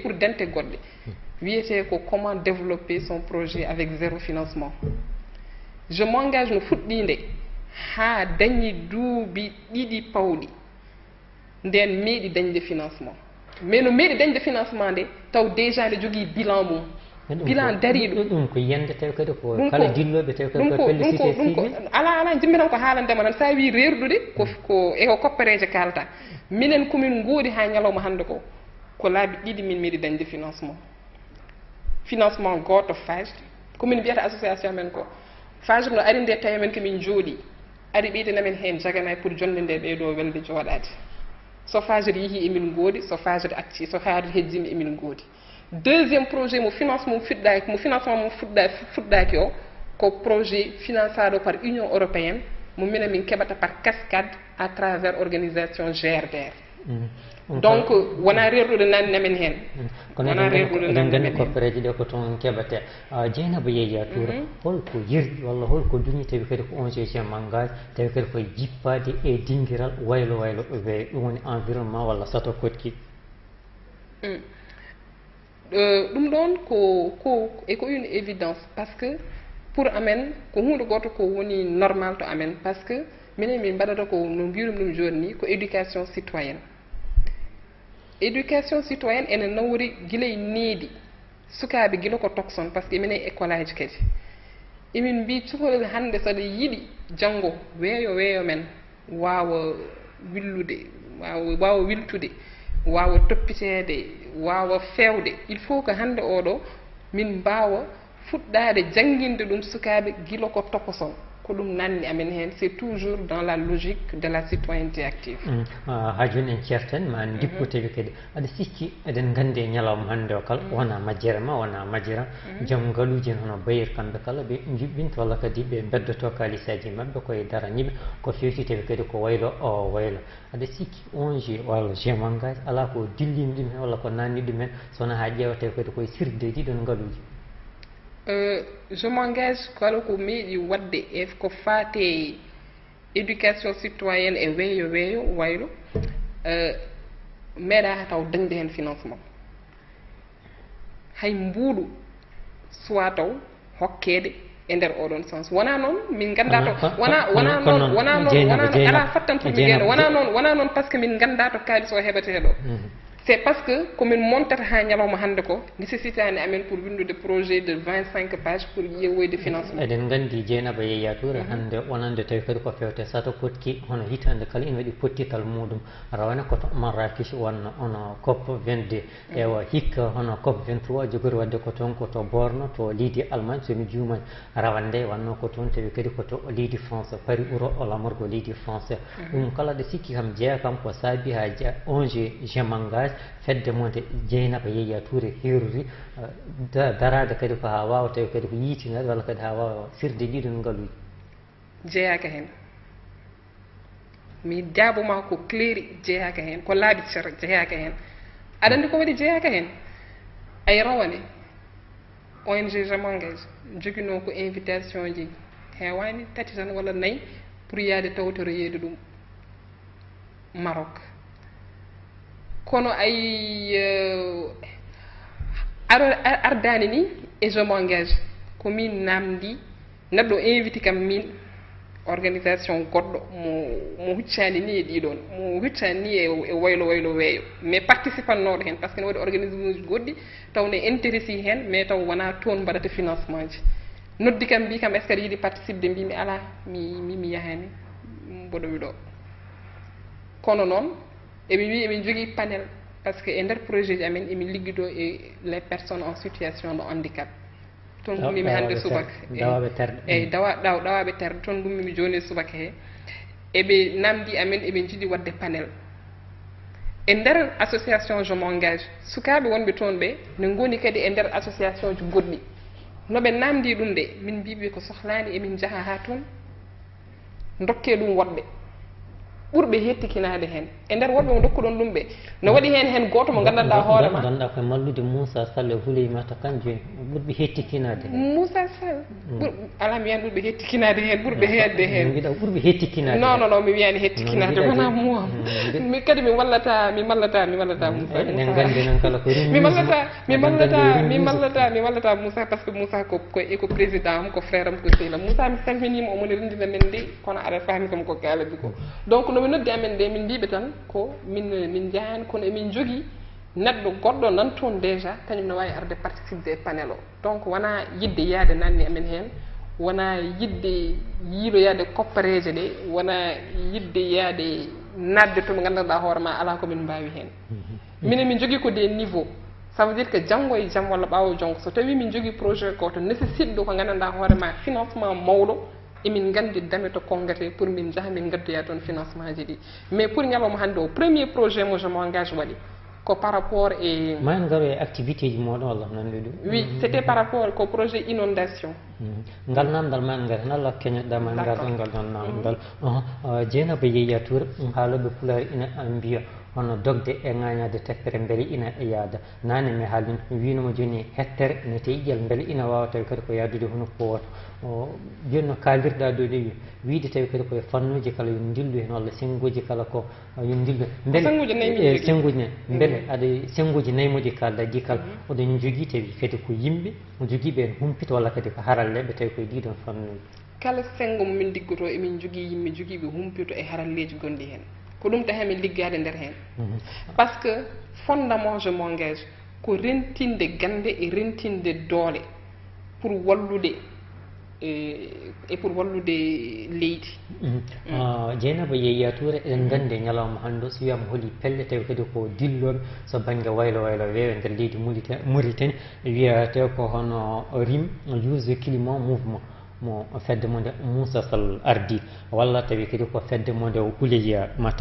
pour dente goɗɗe wiyete ko comment développer son projet avec zéro financement je m'engage no fuɗɗinde ha dañi duuɓi ɗiɗi pawɗi nden meeɗi dañde financement mais no meeɗi dañde financement nde taw déjà nde jogui bilan mum bilan dariɗo ɗum ko yende taw kadi ko kala dilloɓe taw kadi ko félicité ɗum ala jimmi tan ko haalandema tan sa wi rerdude ko eko koppareje kalta minen komin goodi ha ñalawma hande ko laabi ɗiɗi min meeɗi dañde financement goto phage komin mbiyata association men ko phage no ari nde tawi men komin jooɗi ari ɓeydenamen hen jagana pour jonde nde ɓeyɗo welde jooɗade so phage yeehi emin goodi so phage acci so phage hejjimi emin goodi deuxième projet mo financement mum fuɗɗaki o ko projet finançado par union européenne mo minen min keɓata par cascade à travers organisation GRDR donc wona rerɗude nannamen hen wona rerɗude nannamen koppareji ɗe ko toon keɓate Dieynaba Yaya Touré holko yerɗi walla holko duñi tawi kadi ko ONG m'engage tawi kadi koye jippade e dinguiral waylo weeye ɗum woni environnement walla sato kotki ɗum ɗon ko une évidence par ce que pour amen ko hunde goto ko woni normal to amen par ce que minen min mbaɗata ko no mbirum ɗum joni ni ko éducation citoyenne ene nawri guilay needi sukaɓe guila ko tokson par ce que minen école aji kadi emin mbi cukalel hande saɗa yiiɗi janggo weeyo men wawa willude wawa wiltude wawa toppitede wawa fewde il faut que hande oɗo min mbawa fuɗɗade jangguinde ɗum sukaɓe guila ko tokoson ko ɗum nanni amen hen c'est toujours dans la logique de la citoyenneté active ha joni en certen ma en dippo tawi kadi aɗa sikki eɗen gandi e ñalawma hande o kala wona majjere ma wona majjira joom ngaluji en hono bayir kamɓe kala ɓe juɓɓinta walla kadi ɓe beddoto kalisaji mabɓe koye daraniɓe ko fewti tawi kadi ko waylo waylo aɗa sikki ONG walla m'engage ala ko dillini ɗum hen walla ko nanni ɗum hen sowona ha ƴeewa tawi kadi koye sirde ɗiɗon ngaluji je m'engage kala ko meeɗi wadde e ko fate éducation citoyenne e weeyo waylo meeɗa taw dañde hen financement hay mbuuɗu soit taw hokkede e nder oɗon sens wona noon min ganda to wona noon ala fattantude ɓe wona noon par ce que min ganda to kalis o heɓete ɗo c'est parce que commune montata ha ñalawma hande ko nécessité ani amen pour windude projet de 25 pages pour yewoyde financement. eɗen gandi Dieynaba Yaya Touré hande wonande tawi kadi ko fewte sato potki hono hitande kala ina waɗi pottikal muɗum rawane koto Marrakech wonno ono COP 22 ewa hikka hono COP 23 jogori wadde ko toon koto Borno to leydi Allemagne somi jumani rawande wanno ko toon tawi kadi koto leydi France Paris ɓuuro o lamorgo leydi France ɗum kala ɗo sikki kam jeeya kam ko saabi ha 11 gemangage fedde monde Dieynaba Yaya Touré herori darade kadi ko ha wawa tawi kadi ko yiitinade walla kadi ha wawa firde ɗiɗo no ngaluji jeeyaka hen mi jaabuma ko cléri jeeyaka hen ko laaɓi cer jeeyaka hen aɗa andi ko waɗi jeeyaka hen ay rawane ONG Jamangage joguino ko invitation ji hewani 3 tan walla 4 pour yaade tawtoroyeede ɗum Maroc kono ay ardani ni et je m'engage ko min namdi neɗɗo invité kam min organisation goɗɗo mo huccani ni e ɗiɗon mo huccani ni e waylo weeyo mais participannoɗo hen par ce que ne waɗi organisme uji goɗɗi taw ne intéressé hen mais taw wona toon mbaɗata financement ji noddi kam mbi kam est ce que aɗa yiiɗi participe mbimi ala mi yahani mboɗo wiɗo kono noon eɓe wi eɓe jogui panel par ce que e nder projet ji amen emin ligguido e les personnes en situation de handicap toon gummimi hande subaka eyyi dawaɓe terde toon gummimi joni e subaka he eɓe namdi amen eɓe jiiɗi wadde panel e nder association je m'engage sukaɓe wonɓe toon ɓe ne goni kadi e nder association ji goɗɗi noɓe namdi ɗum de min mbiɓe ko sohlani emin jaaha ha toon dokke ɗum woɗɓe ɓurɓe hettikinade hen e nder woɗɓe mo dokkuɗon ɗum ɓe no waɗi hen goto mo gandanɗa hoorema ganduɗa koye mallude Moussa Sall e Houleymatta kanjum ɓurɓe hettikinade hen Moussa Sall ala mi wiyani ɓurɓe hettikinade hen ɓurɓe hedde hen mbiɗa ɓurɓe hettikinade non mi wiyani hettikinade wona moi mi kadi mi wallata Moussa en gandi noon kala ko mi wallata Moussa par ce que Moussa ko président am ko frère am ko sehlam Moussa mi salminima omone rendina men de kono aɗa faami kam ko kaalabi ko donc nomi noddi amen de min mbiɓe tan ko min jahani kono emin jogui neɗɗo goɗɗo nan toon déjà kañum ne wawi arde participe e panel o donc wona yidde yaade nanni amen hen wona yidde yiiloyade koppareje ɗe wona yidde yaade nadde to mo gandanɗa hoorema ala komin mbawi hen minen min jogui ko des niveau ça veut dire que janggo e jaam walla ɓawo janggo so tawi min jogui projet goto nécessite ɗo ko gandanɗa hoorema financement mawɗo emin gandi dame to kongate pour min jaaha min gaddoya toon financement ji ɗi mais pour ñalawma hande o premier projet mo je m'engage waɗi ko par rapport e ma en garoy e activité ji moɗon walla nanɗi ɗum oui c'était par rapport ko projet inondation ngal namdal ma en gari nalla keñoɗa ma en gar ngal ɗon namdal Dieynaba Yaya Touré haaloɓe pulaar ina mbiya hono dogde e ŋañade tekkere beele ina yaada nane mi haalin mi winoma joni hettere ne teyƴel beele ina wawa tawi kadi ko yaadude hono ko woto joni no kalirɗa ɗo ɗewi wiide tawi kadi koye fannuji kala yo dillu hen walla senguji kala ko yo dillu beele senguji ne beele aɗa senguji nayyi moɗi kalda ɗi kala oɗon jogui tawi kadi ko yimɓe joguiɓe en humpita walla kadi ko haralleɓe tawi koye ɗiɗon fannuji kala sengo momin liggoto emin jogui yimɓe joguiɓe humpito e haralleji gonɗi hen ko ɗum tahi min liggade nder hen par ce que fondament je m'engage ko rentinde gande e rentinde doole pour wallude e pour wallude leydi Dieynaba Yaya Touré eɗen gandi ñalawma hande so wiyama hooli pelle tawi kadi ko dilloɓe so banggue waylo weewe nder leydi Mauritanie wiyate ko hono RIM Youth Climat Mouvement mo fedde monde Moussa Sall ardi walla tawi kadi ko fedde monde Houleyma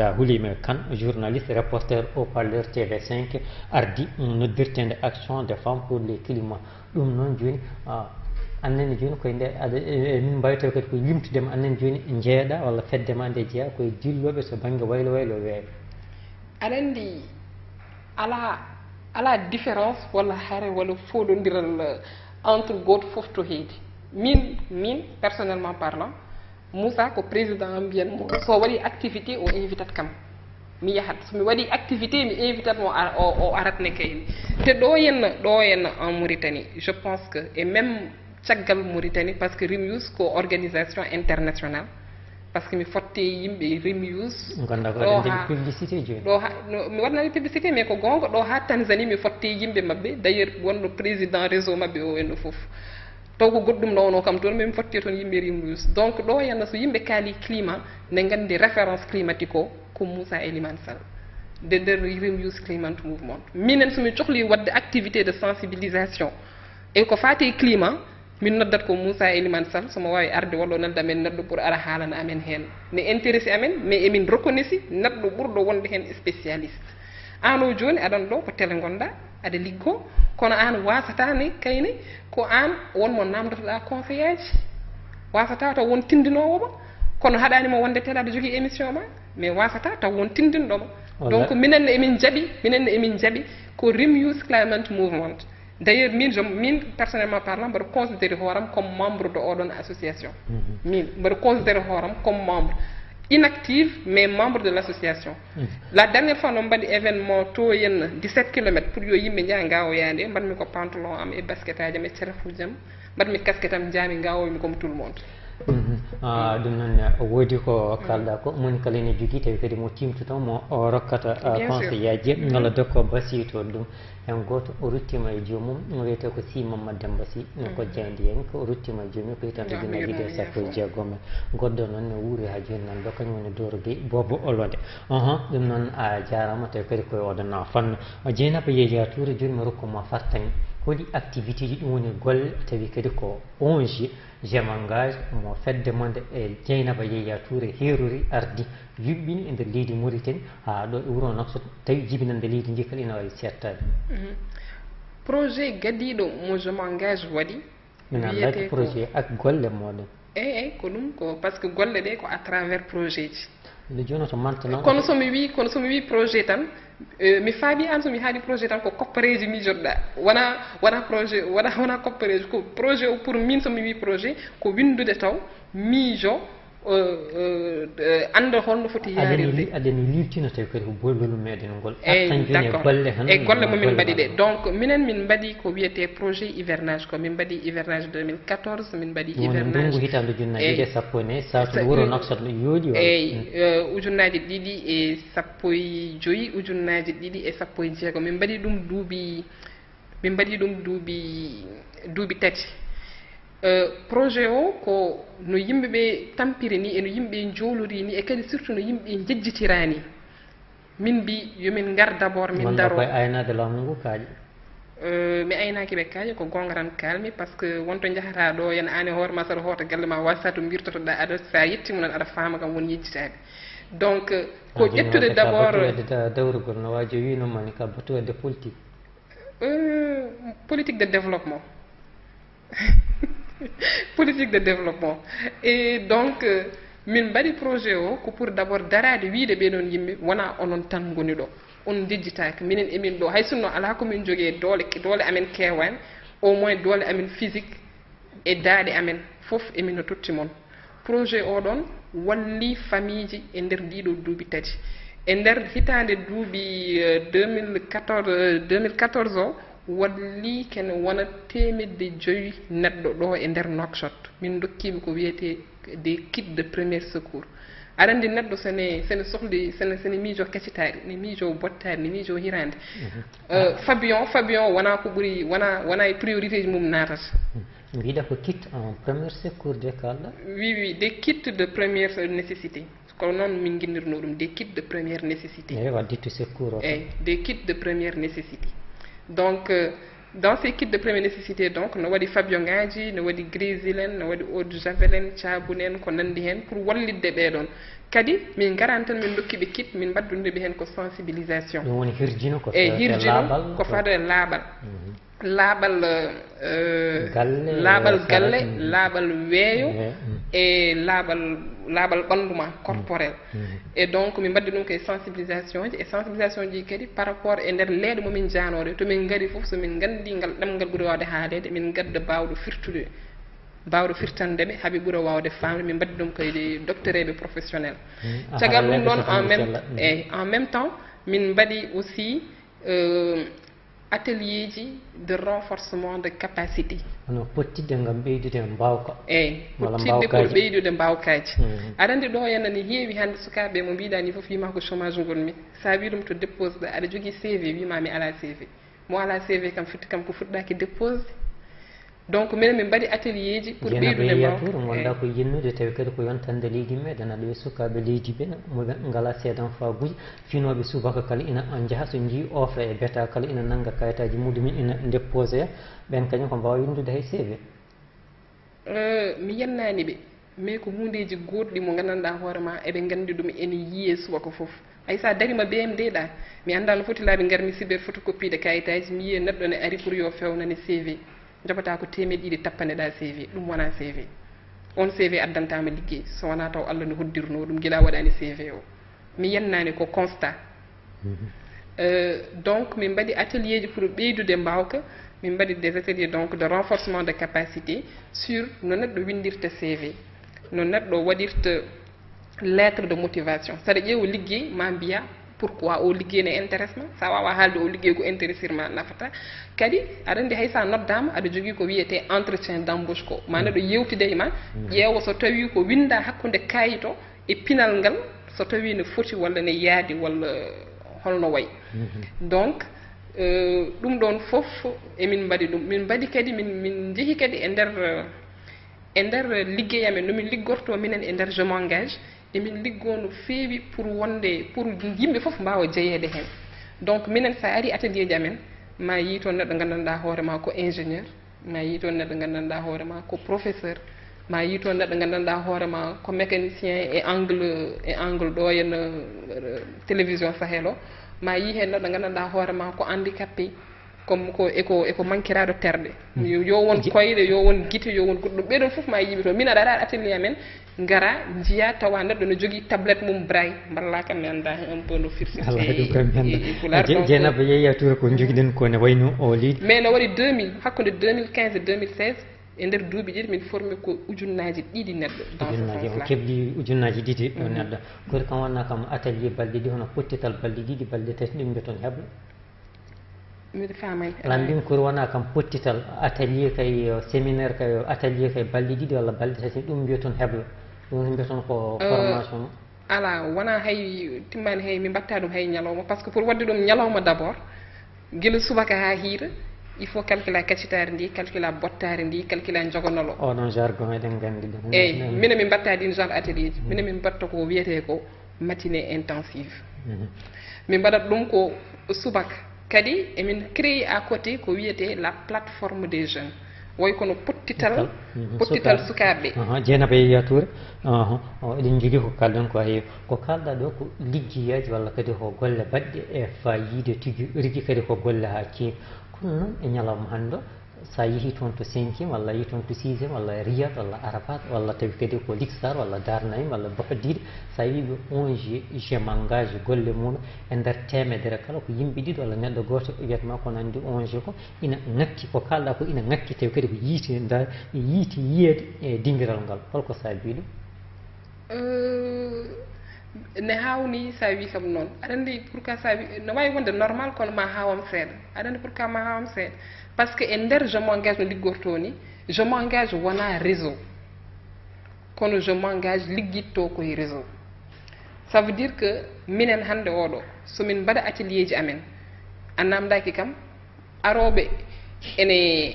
Kane journaliste reporter au parleur TV5 ardi noddirtede action des femmes pour le climat ɗum noon joni annene joni koye nde aɗa min mbawi tawi kadi koye limtudema annene joni jeeyaɗa walla fedde ma nde jeeya koye dilloɓe so banggue waylo weewe aɗa andi ala différence walla haare walla foɗodiral entre goto foof to heedi min personnellement parlant Moussa ko président am mbiyanmo so waɗi activité o invitat kam mi yahat somi waɗi activité mi invitat mo o aratne kayni te ɗo henna en Mauritanie je pense que et même caggal Mauritanie par ce que RIM Youth ko organisation internationale par ce que mi fotte yimɓe remise ganda ko waɗa publicité joni ɗo ha mi waɗnani publicité mais ko gonga ɗo ha Tanzanie mi fotte yimɓe mabɓe d' ailleurs wonno président réseau mabɓe o enno foof taw ko goɗɗum nawno kam toon min fotti toon yimɓe remise donc ɗo henna so yimɓe kaali climat ne gandi référence climatique o ko Moussa Elimane Sall de nder remise climate mouvement minen somin cohli wadde activité de sensibilisation e ko fati climat min noddat ko Moussa Elimane Sall somo wawi arde wallo nodda men neɗɗo pour ara haalana amen hen ne intéressé amen mais emin reconnaissi neɗɗo ɓurɗo wonde hen spécialiste an o joni aɗon ɗo ko télé gonɗa aɗa liggo kono an wasata ne kayne ko an wonmo namdotoɗa conseil aji wasata taw won tindinowomo kono haɗanimo wonde télé aɗa jogui émission ma mais wasata taw won tindinɗomo donc minenne emin jaaɓi ko remise climate movement d' ailleurs min personnellement parlant mbaɗa considéré hooram comme membre de oɗon association min mbaɗa considéré hooram comme membre inactive mais membre de l' association la dernière fois no mbaɗi événement to henna 17 kilomètres pour yo yimɓe jaa gawoyade mbaɗmi ko pantalon am e basket aji am e cerafuji am mbaɗmi casquette am jaami gawoymi comme tout le monde ɗum noon woodi ko kalɗa ko moni kala ene jogui tawi kadi mo timtuto mo rokkata conseil aji walla dokko basiyto ɗum hen goto o ruttima e joomum wiyete ko Si Mamadou Demba Sy ko jeydi hen ko ruttima e joomum ko hitande ujunnaje ɗiɗi e sappo e jeegom goɗɗo noon ne wuuri ha joni nan ɗo kañum woni Doro Gueye Bobo Olode ɗum noon a jarama tawi kadi koye oɗon fanno Dieynaba Yaya Touré joni mi rokkuma fartaŋe holi activité ji ɗum woni golle tawi kadi ko ONG Gemengage mo fedde monde e Dieynaba Yaya Touré herori ardi yuɓɓini e nder leydi Mauritanie ha ɗo e wuuro Nouakchott tawi jibinande leydi ndi kadi ina wawi settade projet gadiɗo mo Gemengage waɗi mina laaji projet ak golle moɗon eyyi ko ɗum ko par ce que golle ɗe ko à travers projet ji nde joni to maintenant kono somi wi projet tan mi faami an somi haali projet tan ko koppareji mijotoɗa wona projet wona koppareji ko projet o pour min somi wi projet ko windude taw miijo anda holno foti yarirde aɗani liltino tawi kadi ko bollol meɗen ngol golle e golle momin mbaɗi ɗe donc minen min mbaɗi ko wiyete projet hivernage ko min mbaɗi hivernage 2014 min mbaɗi hivernage ndungu hitande ujunnaje ɗiɗi e sappo ne satu wuuro Nouakchott no yooɗi eyyi ujunnaje ɗiɗi e sappo e joyyi ujunnaje ɗiɗi e sappo e jeegom min mbaɗi ɗum duuɓi tati projet o ko no yimɓeɓe tampiri ni eno yimɓe joolori ni e kadi surtout no yimɓe jejjitira ni min mbi yomin gar d' abord min daro koye aynade laamu ngu kaaƴi mi aynaki ɓe kaaƴi ko gonga tan kalmi par ce que wonto jahata ɗo yen an e hoore ma saɗa hoota galle ma wasa to birtotoɗa aɗa sa yettima noon aɗa faama kam won yejjitade donc ko ƴettude d' abord dawrugol no waji winomani ka batuwede politique politique de développement politique de développement et donc min mbaɗi projet o ko pour d' abord darade wiide ɓeɗon yimɓe wona onon tan goni ɗo on jejjitaki minen emin ɗo hay sinno ala komin jogui doole amen kewani au moins doole amen physique e daaɗe amen foof emin totti moon projet oɗon walli famille ji e nder ndiɗo duuɓi tati e nder hitande duuɓi 2014 o walli kene wona temedde joyyi neɗɗo ɗo e nder Nouakchott min dokkimi ko wiyete des kits de premier secours aɗa andi neɗɗo sene sohli sene miijo keccitari ne miijo bottari ne miijo hirande Fabion wona ko ɓuuri wona e priorité ji mum natata mbiɗa ko kit en premier secours de kalɗa oui des kits de première nécessité ko noon min guinnirno ɗum des kits de première nécessité eyyi wadditto secours o eyyi des kits de première nécessité donc dans ces kits de première nécessité donc no waɗi Fabion ngaji no waɗi grésil en no waɗi eau de javel en cabune en ko nandi hen pour wallidde ɓeɗon kadi min garani tan min dokkiɓe kit min mbaddundeɓe hen ko sensibilisation ɗum woni hirjino ko eyyi hirjino ko fade laaɓal laaɓal galle laaɓal weeyo e laaɓal ɓandu ma corporel et donc min mbaddi ɗum koye sensibilisation ji e sensibilisation ji kadi par rapport e nder leeɗe momin janode to min gaari foof somin gandi ngal ɗemgal ɓuuri wawde haalede min gadda bawɗo firtandeɓe haaɓe ɓuura wawde famde min mbaddi ɗum koye docteur eɓe professionnel caggal ɗum ɗon en même temps min mbaɗi aussi atelier ji de renforcement de capacité hono pottidde ngam ɓeydude mbawka eyyi pottidde pour ɓeydude mbawkaji aɗa andi ɗo henna ni heewi hannde sukaɓe mo mbiɗa ni foof wima ko chômage gonmi sa wi ɗum to dépose ɗa aɗa jogui CV wima mi ala CV mo ala CV kam fitti kam ko fuɗɗaki dépose donc minen min mbaɗi atelier ji pour ɓeydude mbawka gonɗa ko yennude tawi kadi ko yontande leydi meɗen aɗa wi sukaɓe leydi ɓe moɓe ngala seedan faguji finoɓe subaka kala ina jaaha so jii offre e beta kala ina nangga kayitaji muɗumen ina déposé ɓen kañum ko mbawa windude hay CV mi yennani ɓe mais ko hundeji goɗɗi mo gandanɗa hoorema eɓe gandi ɗum ene yiye subaka foof hay sa darima BMD ɗa mi anda no foti laaɓe garmi cyber photocopie de kayitaji mi yiye neɗɗo ne ari pour yo fewnane CV jogata ko temedde 2 tappaneɗa CV ɗum wona CV on CV addantama liggey so wona taw Allah ne hoddirno ɗum guila waɗani CV o mi yennani ko constat donc min mbaɗi atelier ji pour ɓeydude mbawka min mbaɗi des ateliers donc de renforcement de capacité sur no neɗɗo windirta CV no neɗɗo waɗirta lettre de motivation saɗa ƴeewa liggey ma mbiya pourquoi o liggey ne intéresse ma sa wawa haalde o liggey ko intéressir ma nafata kadi aɗa andi hay sa noddama aɗa jogui ko wiyete entretien d' embauche ko ma neɗɗo yewtide e ma ƴeewa so tawi ko winda hakkude kayito e pinal ngal so tawi ne foti walla ne yaadi walla holno wayi donc ɗum ɗon foof emin mbaɗi ɗum min mbaɗi kadi min jeehi kadi e nder liggey amen nomin liggorto minen e nder je m'engage emin liggo no feewi pour wonde pour yimɓe foof mbawa jeeyede hen donc minen sa ari atelier ji amen ma yi toon neɗɗo gandanɗa hoorema ko ingénieur ma yi toon neɗɗo gandanɗa hoorema ko professeur ma yi toon neɗɗo gandanɗa hoorema ko mécanicien e angle ɗo henna télévision Sahel o ma yi hen neɗɗo gandanɗa hoorema ko handicapé comme ko eko manquiraɗo terɗe yo won koyɗe yo won guite yo won goɗɗum ɓeɗon foof ma yiɓe toon min aɗa ara atelier amen gara jiya tawa neɗɗo ne jogui tablette mum braille mballa kam mi anda un peu no firtirte Dieynaba Yaya Touré ko joguiɗen ko ne wayno o leydi mais no waɗi 2000 hakkude 2015 et 2016 e nder duuɓi ɗiɗi min formé ko ujunnaji ɗiɗi neɗɗo o keɓɗi ujunnaji ɗiɗi ɗo neɗɗo koto kam wonna kam atelier balɗe ɗi hono pottital balɗe ɗiɗi balɗe tati ɗum mbiyaton heɓla miɗa famani ala mbimi koto wona kam pottital atelier kay séminaire kay atelier kay balɗe ɗiɗi walla balɗe tati ɗum mbiyaton heɓla ɗum mbiyaton ko formation ala wona hay timmani hay mi mbatta ɗum hay ñalawma par ce que pour wadde ɗum ñalawma d' abord guila subaka ha hiira il faut calcula kaccitare ndi calcula bottare ndi calcula jogonolo oɗon jargon eɗen gandi ɗum eyyi minen min mbatta ɗin genre atelier ji minen min mbatta ko wiyete ko matinée intensive min mbaɗat ɗum ko subaka kadi emin créé à côté ko wiyete la plateforme des jeunes way kono pottital sukaɓe Dieynaba Yaya Touré eɗen jogui ko kalɗon ko heewi ko kalɗa ɗo ko liggiyaji walla kadi ko golle baɗɗe e fayide tigui rigui kadi ko golle ha keewi kono noon e ñalawma hande sa yeehi toon to 5e walla yeehi toon to 6e walla Riyad walla Arafat walla tawi kadi ko Lixar walla Darnayim walla Bofadiɗe sa wiɓe on je m'engage golle muɗum e nder temedere kala ko yimɓe ɗiɗi walla neɗɗo goto wiyatma ko nandi on ko ina ngakki ko kalɗa ko ina ngakki tawi kadi ko yiiti yiyede e dinguiral ngal holko saabi ɗum ne hawni sa wi kam noon aɗa andi pourquoi sa wi no wawi wonde normal kono ma hawam seeɗa aɗa andi pourquoi ma hawam seeɗa par ce que e nder je m'engage no liggorto ni je m'engage wona réseau kono je m'engage liggitto koye réseau ça veut dire que minen hande oɗo somin mbaɗa atelier ji amen a namdaki kam aroɓe ene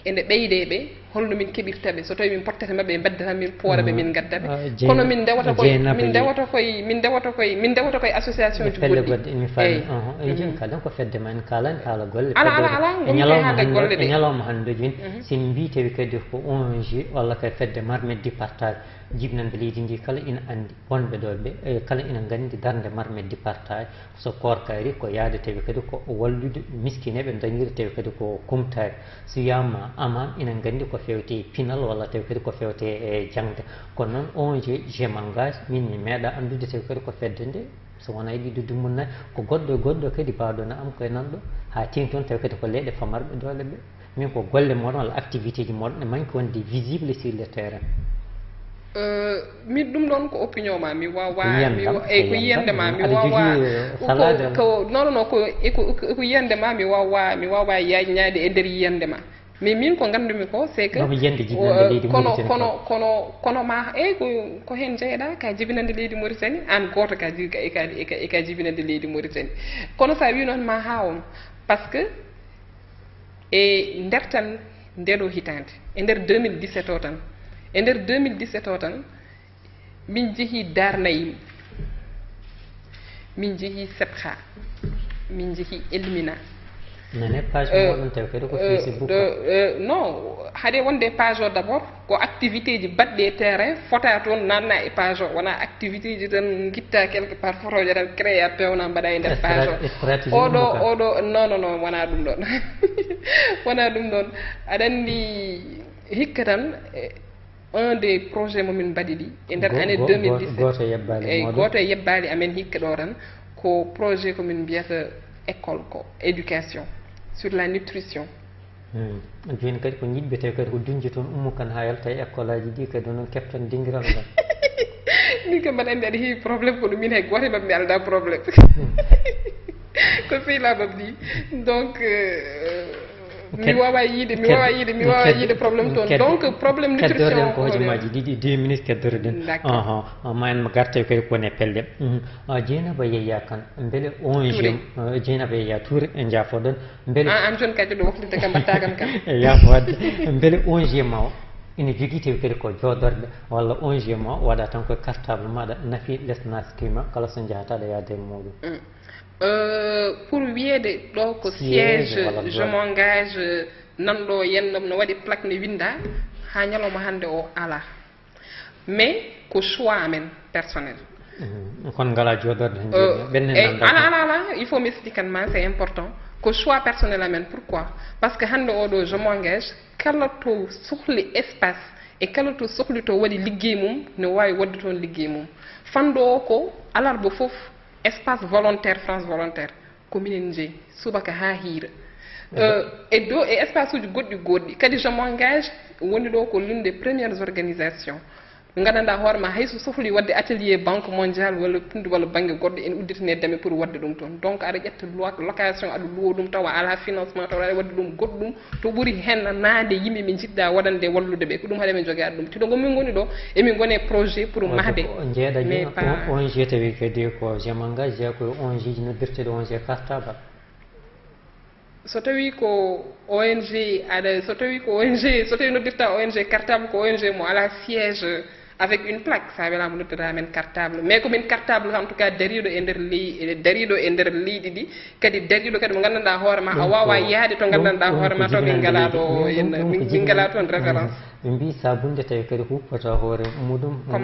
ɓeydeɓe holno min keɓirtaɓe so tawi min pottata mabɓe e beddata min pooraɓe min gaddaɓe kono min dewata koye association ji goɗɗi mi faami en joni kalɗen ko fedde ma en kalani haala golle e ñalawma hande joni sin mbi tawi kadi ko ONG walla kay fedde marmede du partage jibnande leydi ndi kala ina andi wonɓe ɗo ɓe kala ina gandi darde marmede du partage so korkari ko yaade tawi kadi ko wallude miskineɓe dañiri tawi kadi ko kumtari so wiyama amam ina gandi ko fewte pinal walla tawi kadi ko fewte e jangde kono noon ONG je m'engage min mi meeɗa andude tawi kadi ko fedde nde so wona e ɗiɗo dummunnayi ko goɗɗo kadi bawɗona am koye nanɗo ha tewi toon tawi kadi ko leyɗe famarɓe dole ɓe min ko golle moɗon walla activité ji moɗon e manque wonde visible sur le terrain min ɗum ɗon ko opinion ma mi wawa ko yiyande ma mi wawa ko non ko yiyande ma mi wawa yajñade e nder yiyande ma mais min ko gandumi ko c'est que kono ma ko hen jeyɗa ka jibinande leydi Mauritanie an goto ka jibinande leydi Mauritanie kono sa wi noon ma ha on par ce que e nder tan ndeɗo hitande e nder 2017 o tan e nder 2017 o tan min jeehi Darnayim min jeehi Sebha min jeehi Elmina nane page moɗon taw kadi ko Facebook non haade wonde page o d' abord ko activité ji baɗɗi e terrain fota toon nanna e page o wona activité ji tan guitta quelque part photoje tan créa pewna mbaɗa e nder page o oɗo non wona ɗum ɗon wona ɗum ɗon aɗa andi hikka tan un des projets momin mbaɗi ɗi e nder année 2017 eyyi goto e yebbali amen hikka ɗo tan ko projet komin mbiyata école ko éducation sur la nutrition joni kadi ko jiɗɓe tawi kadi ko duñde toon ummo kan ha yalta e école aji ɗi kadi noon keftan dingiral ngal min kam mbaɗa andi aɗa heewi probléme ko ɗum min hay goto e mabɓe alda probléme ko sehilaɓam ɗi donc mi wawa yiide probléme toon donc probléme nutrition ko hojomaji ɗiɗi 2 minutes keddoroɗen ma en mo garte kadi kone pelle Dieynaba Yaya Kane beele on Dieynaba Yaya Touré e jafoɗon beele an joni kadi ɗo woftinde kam mbatta kam kam yaafo wadde beele on ma o ina jogui tawi kadi ko jodorɗe walla on ma o waɗa tan koye cartable maɗa nafi less naskitima kala so jahataɗa yaade e muɗum pour wiyede ɗo ko siège je m'engage nanɗo yenɗam no waɗi plaque ne winda ha ñalawma hande o ala mais ko choix amen personnel kon ngala jodorde ala il faut m'expliquanma c'est important ko choix personnel amen pourquoi parce que hande oɗo je m'engage kala to sohli espace e kala to sohli to waɗi liggey mum ne wawi wadde toon liggey mum fanɗo o ko alarba foof espace volontaire France volontaire ko minen jeeyi subaka ha hiira e dow e espace uji goɗɗi kadi je m'engage woni ɗo ko l'une des premières organisations gandanɗa hoorema hayso sohli wadde atelier banque mondiale walla punde walla banggue goɗɗo ene udditanedame pour wadde ɗum toon donc aɗa ƴetta location aɗa luwo ɗum tawa ala financement tawa aɗa wadde ɗum goɗɗum to ɓuuri hen naade yimɓe ɓe jiɗɗa waɗande wallude ɓe ko ɗum haade min joguade ɗum tiɗo gomin goni ɗo emin gone projet pour mahde jeeɗa ONG tawi kadi ko je m'engage jeeya koye ONG ji noddirteɗe ONG cartable so tawi ko ONG aɗa so tawi ko ONG so tawi noddirta ONG cartable ko ONG mo ala siège avec une plaque sa welama noddata men cartable mais komin cartable en tout cas dariɗo e nder leydi ɗi kadi dariɗo kadi mo gandanɗa hoorema a wawa yaade to gandanɗa hoorema to min ngala ɗo min ngala toon référence ɓe mbi sabunde tawi kadi huppata hoore muɗum ko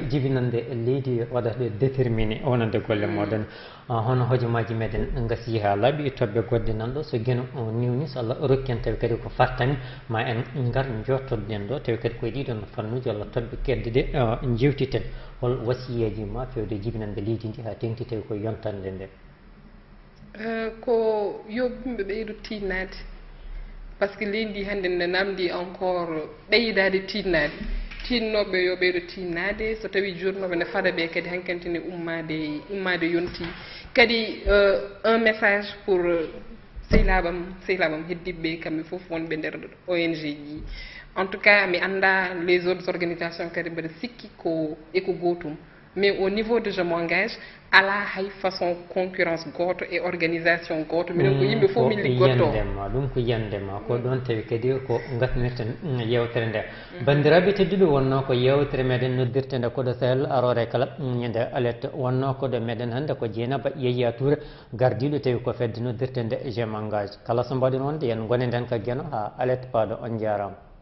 jibinande leydi waɗata déterminé wonande golle moɗon hono hojomaji meɗen gasi ha laaɓi toɓɓe godde nanɗo so gueno niwni so Allah rokken tawi kadi ko fattani ma en gar jottodɗen ɗo tawi kadi koye ɗiɗon fannuji walla toɓɓe kedde ɗe jewtiten hol wasiyeji ma fewde jibinande leydi ndi ha tengti tawi koye yontande nde ko yo yimɓe ɓeydo tinnade par ce que leydi hannde nde namdi encore ɗeydade tinnade tinnoɓe yo ɓeydo tinnade so tawi jurnoɓe ne fada ɓe kadi hankkantine ummade yonti kadi un message pour sehilaɓam heddiɓe kamɓe foof wonɓe nder ONG ji en tout cas mi anda les autres organisations kadi mbaɗa sikki ko eko gotum mais au niveau de je m'engage ala hay façon concurrence goto e organisation goto minen ko yimɓe fof min liggotto ɗum ko yandema ko ɗon tawi kadi ko gasnirten yewtere nde bandiraɓe tedduɓe wonno ko yewtere meɗen noddirte nde koɗo Sahel arore kala ñande alerte wonno koɗo meɗen hannde ko Dieynaba Yaya Touré gardiɗo tawi ko fedde noddirte nde je m'engage kala so mbaɗen wonde yen gone nden ka gueno ha alerte paɗo on jarama